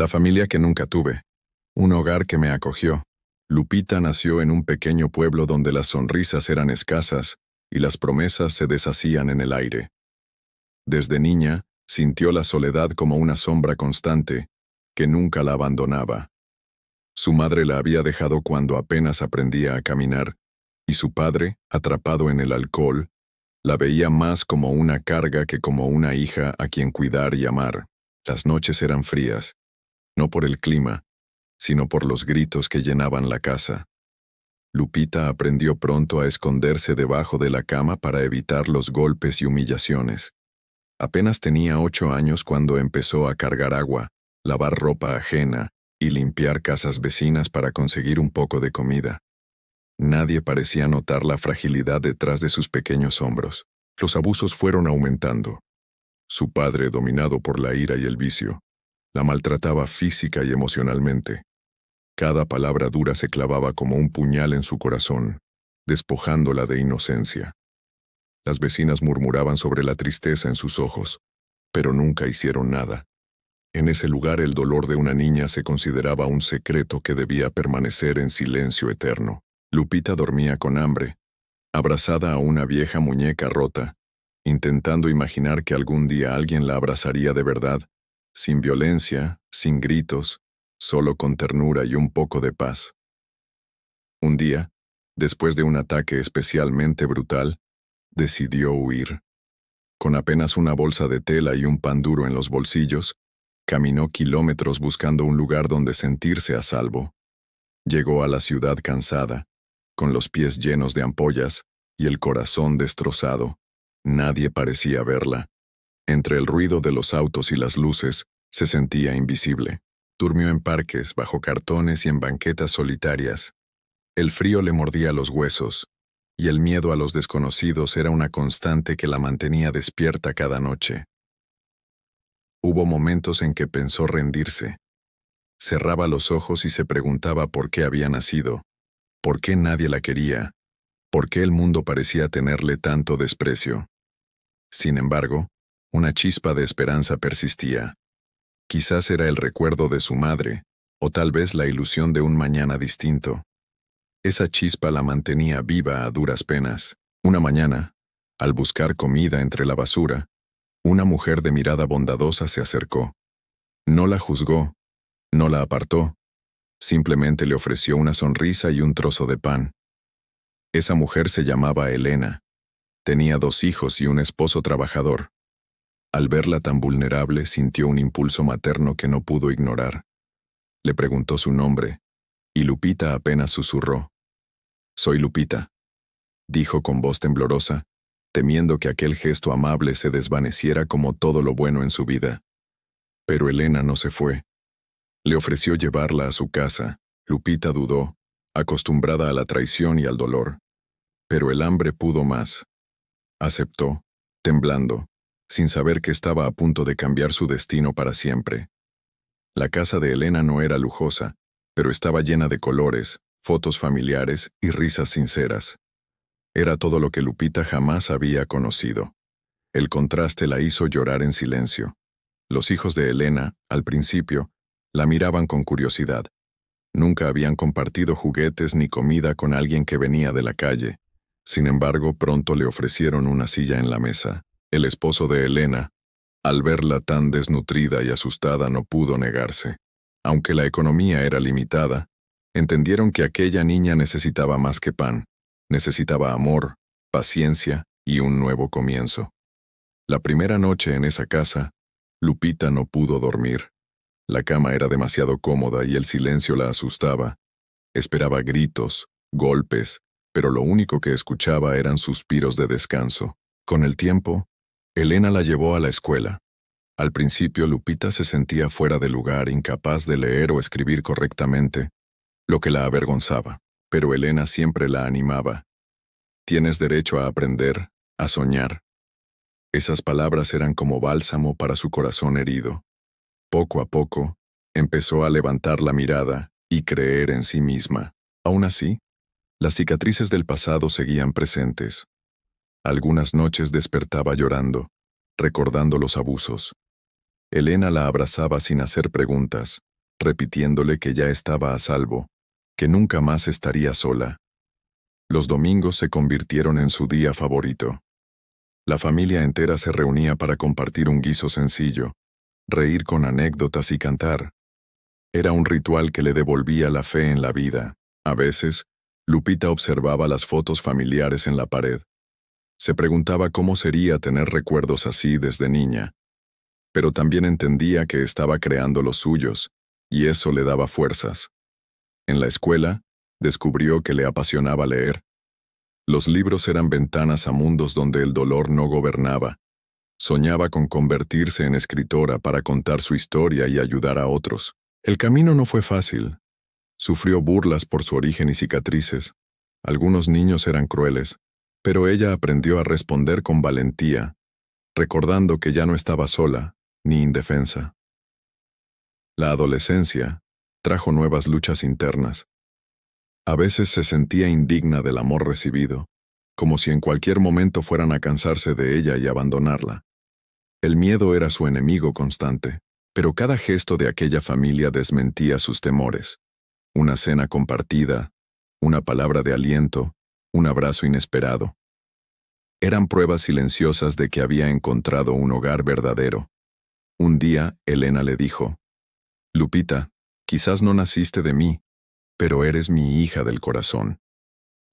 La familia que nunca tuve. Un hogar que me acogió. Lupita nació en un pequeño pueblo donde las sonrisas eran escasas y las promesas se deshacían en el aire. Desde niña, sintió la soledad como una sombra constante que nunca la abandonaba. Su madre la había dejado cuando apenas aprendía a caminar, y su padre, atrapado en el alcohol, la veía más como una carga que como una hija a quien cuidar y amar. Las noches eran frías, no por el clima, sino por los gritos que llenaban la casa. Lupita aprendió pronto a esconderse debajo de la cama para evitar los golpes y humillaciones. Apenas tenía 8 años cuando empezó a cargar agua, lavar ropa ajena y limpiar casas vecinas para conseguir un poco de comida. Nadie parecía notar la fragilidad detrás de sus pequeños hombros. Los abusos fueron aumentando. Su padre, dominado por la ira y el vicio, la maltrataba física y emocionalmente. Cada palabra dura se clavaba como un puñal en su corazón, despojándola de inocencia. Las vecinas murmuraban sobre la tristeza en sus ojos, pero nunca hicieron nada. En ese lugar el dolor de una niña se consideraba un secreto que debía permanecer en silencio eterno. Lupita dormía con hambre, abrazada a una vieja muñeca rota, intentando imaginar que algún día alguien la abrazaría de verdad, sin violencia, sin gritos, solo con ternura y un poco de paz. Un día, después de un ataque especialmente brutal, decidió huir. Con apenas una bolsa de tela y un pan duro en los bolsillos, caminó kilómetros buscando un lugar donde sentirse a salvo. Llegó a la ciudad cansada, con los pies llenos de ampollas y el corazón destrozado. Nadie parecía verla. Entre el ruido de los autos y las luces, se sentía invisible. Durmió en parques, bajo cartones y en banquetas solitarias. El frío le mordía los huesos, y el miedo a los desconocidos era una constante que la mantenía despierta cada noche. Hubo momentos en que pensó rendirse. Cerraba los ojos y se preguntaba por qué había nacido, por qué nadie la quería, por qué el mundo parecía tenerle tanto desprecio. Sin embargo, una chispa de esperanza persistía. Quizás era el recuerdo de su madre, o tal vez la ilusión de un mañana distinto. Esa chispa la mantenía viva a duras penas. Una mañana, al buscar comida entre la basura, una mujer de mirada bondadosa se acercó. No la juzgó, no la apartó, simplemente le ofreció una sonrisa y un trozo de pan. Esa mujer se llamaba Elena. Tenía 2 hijos y un esposo trabajador. Al verla tan vulnerable, sintió un impulso materno que no pudo ignorar. Le preguntó su nombre, y Lupita apenas susurró. «Soy Lupita», dijo con voz temblorosa, temiendo que aquel gesto amable se desvaneciera como todo lo bueno en su vida. Pero Elena no se fue. Le ofreció llevarla a su casa. Lupita dudó, acostumbrada a la traición y al dolor. Pero el hambre pudo más. Aceptó, temblando, sin saber que estaba a punto de cambiar su destino para siempre. La casa de Elena no era lujosa, pero estaba llena de colores, fotos familiares y risas sinceras. Era todo lo que Lupita jamás había conocido. El contraste la hizo llorar en silencio. Los hijos de Elena, al principio, la miraban con curiosidad. Nunca habían compartido juguetes ni comida con alguien que venía de la calle. Sin embargo, pronto le ofrecieron una silla en la mesa. El esposo de Elena, al verla tan desnutrida y asustada, no pudo negarse. Aunque la economía era limitada, entendieron que aquella niña necesitaba más que pan. Necesitaba amor, paciencia y un nuevo comienzo. La primera noche en esa casa, Lupita no pudo dormir. La cama era demasiado cómoda y el silencio la asustaba. Esperaba gritos, golpes, pero lo único que escuchaba eran suspiros de descanso. Con el tiempo, Elena la llevó a la escuela. Al principio Lupita se sentía fuera de lugar, incapaz de leer o escribir correctamente, lo que la avergonzaba, pero Elena siempre la animaba. «Tienes derecho a aprender, a soñar». Esas palabras eran como bálsamo para su corazón herido. Poco a poco, empezó a levantar la mirada y creer en sí misma. Aún así, las cicatrices del pasado seguían presentes. Algunas noches despertaba llorando, recordando los abusos. Elena la abrazaba sin hacer preguntas, repitiéndole que ya estaba a salvo, que nunca más estaría sola. Los domingos se convirtieron en su día favorito. La familia entera se reunía para compartir un guiso sencillo, reír con anécdotas y cantar. Era un ritual que le devolvía la fe en la vida. A veces, Lupita observaba las fotos familiares en la pared. Se preguntaba cómo sería tener recuerdos así desde niña. Pero también entendía que estaba creando los suyos, y eso le daba fuerzas. En la escuela, descubrió que le apasionaba leer. Los libros eran ventanas a mundos donde el dolor no gobernaba. Soñaba con convertirse en escritora para contar su historia y ayudar a otros. El camino no fue fácil. Sufrió burlas por su origen y cicatrices. Algunos niños eran crueles, pero ella aprendió a responder con valentía, recordando que ya no estaba sola, ni indefensa. La adolescencia trajo nuevas luchas internas. A veces se sentía indigna del amor recibido, como si en cualquier momento fueran a cansarse de ella y abandonarla. El miedo era su enemigo constante, pero cada gesto de aquella familia desmentía sus temores. Una cena compartida, una palabra de aliento, un abrazo inesperado. Eran pruebas silenciosas de que había encontrado un hogar verdadero. Un día, Elena le dijo: «Lupita, quizás no naciste de mí, pero eres mi hija del corazón».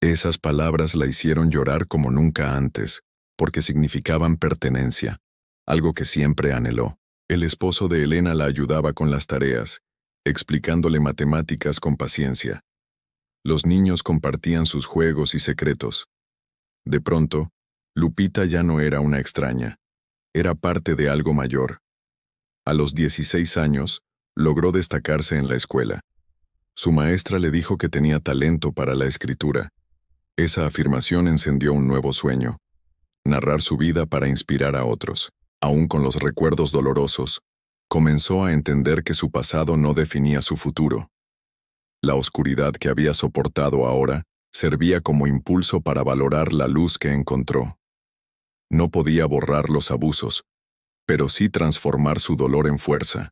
Esas palabras la hicieron llorar como nunca antes, porque significaban pertenencia, algo que siempre anheló. El esposo de Elena la ayudaba con las tareas, explicándole matemáticas con paciencia. Los niños compartían sus juegos y secretos. De pronto, Lupita ya no era una extraña, era parte de algo mayor. A los 16 años, logró destacarse en la escuela. Su maestra le dijo que tenía talento para la escritura. Esa afirmación encendió un nuevo sueño: narrar su vida para inspirar a otros. Aún con los recuerdos dolorosos, comenzó a entender que su pasado no definía su futuro. La oscuridad que había soportado ahora servía como impulso para valorar la luz que encontró. No podía borrar los abusos, pero sí transformar su dolor en fuerza.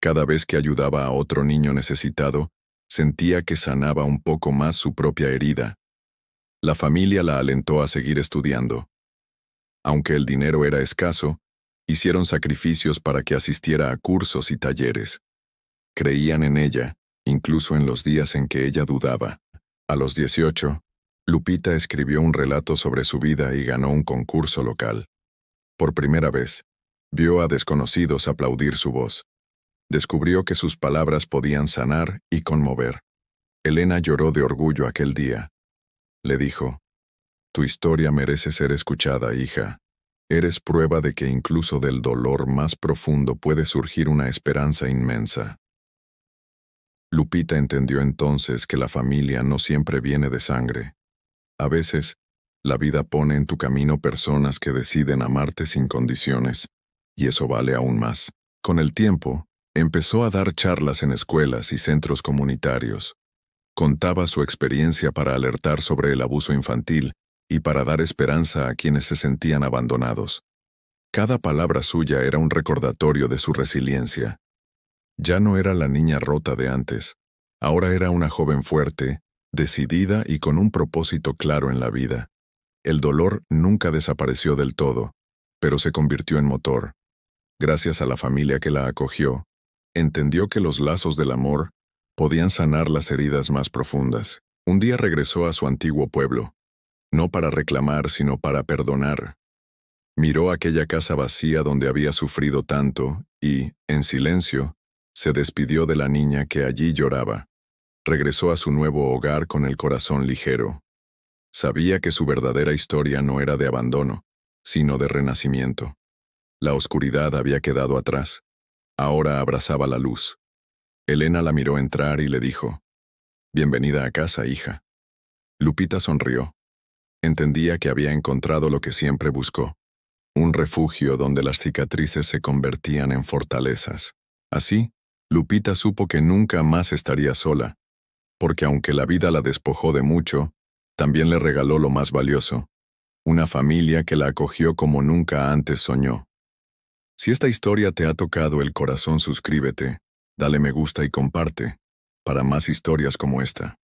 Cada vez que ayudaba a otro niño necesitado, sentía que sanaba un poco más su propia herida. La familia la alentó a seguir estudiando. Aunque el dinero era escaso, hicieron sacrificios para que asistiera a cursos y talleres. Creían en ella, incluso en los días en que ella dudaba. A los 18, Lupita escribió un relato sobre su vida y ganó un concurso local. Por primera vez, vio a desconocidos aplaudir su voz. Descubrió que sus palabras podían sanar y conmover. Elena lloró de orgullo aquel día. Le dijo: «Tu historia merece ser escuchada, hija. Eres prueba de que incluso del dolor más profundo puede surgir una esperanza inmensa». Lupita entendió entonces que la familia no siempre viene de sangre. A veces, la vida pone en tu camino personas que deciden amarte sin condiciones, y eso vale aún más. Con el tiempo, empezó a dar charlas en escuelas y centros comunitarios. Contaba su experiencia para alertar sobre el abuso infantil y para dar esperanza a quienes se sentían abandonados. Cada palabra suya era un recordatorio de su resiliencia. Ya no era la niña rota de antes, ahora era una joven fuerte, decidida y con un propósito claro en la vida. El dolor nunca desapareció del todo, pero se convirtió en motor. Gracias a la familia que la acogió, entendió que los lazos del amor podían sanar las heridas más profundas. Un día regresó a su antiguo pueblo, no para reclamar, sino para perdonar. Miró aquella casa vacía donde había sufrido tanto y, en silencio, se despidió de la niña que allí lloraba. Regresó a su nuevo hogar con el corazón ligero. Sabía que su verdadera historia no era de abandono, sino de renacimiento. La oscuridad había quedado atrás. Ahora abrazaba la luz. Elena la miró entrar y le dijo: «Bienvenida a casa, hija». Lupita sonrió. Entendía que había encontrado lo que siempre buscó: un refugio donde las cicatrices se convertían en fortalezas. Así, Lupita supo que nunca más estaría sola, porque aunque la vida la despojó de mucho, también le regaló lo más valioso: una familia que la acogió como nunca antes soñó. Si esta historia te ha tocado el corazón, suscríbete, Dale me gusta y comparte para más historias como esta.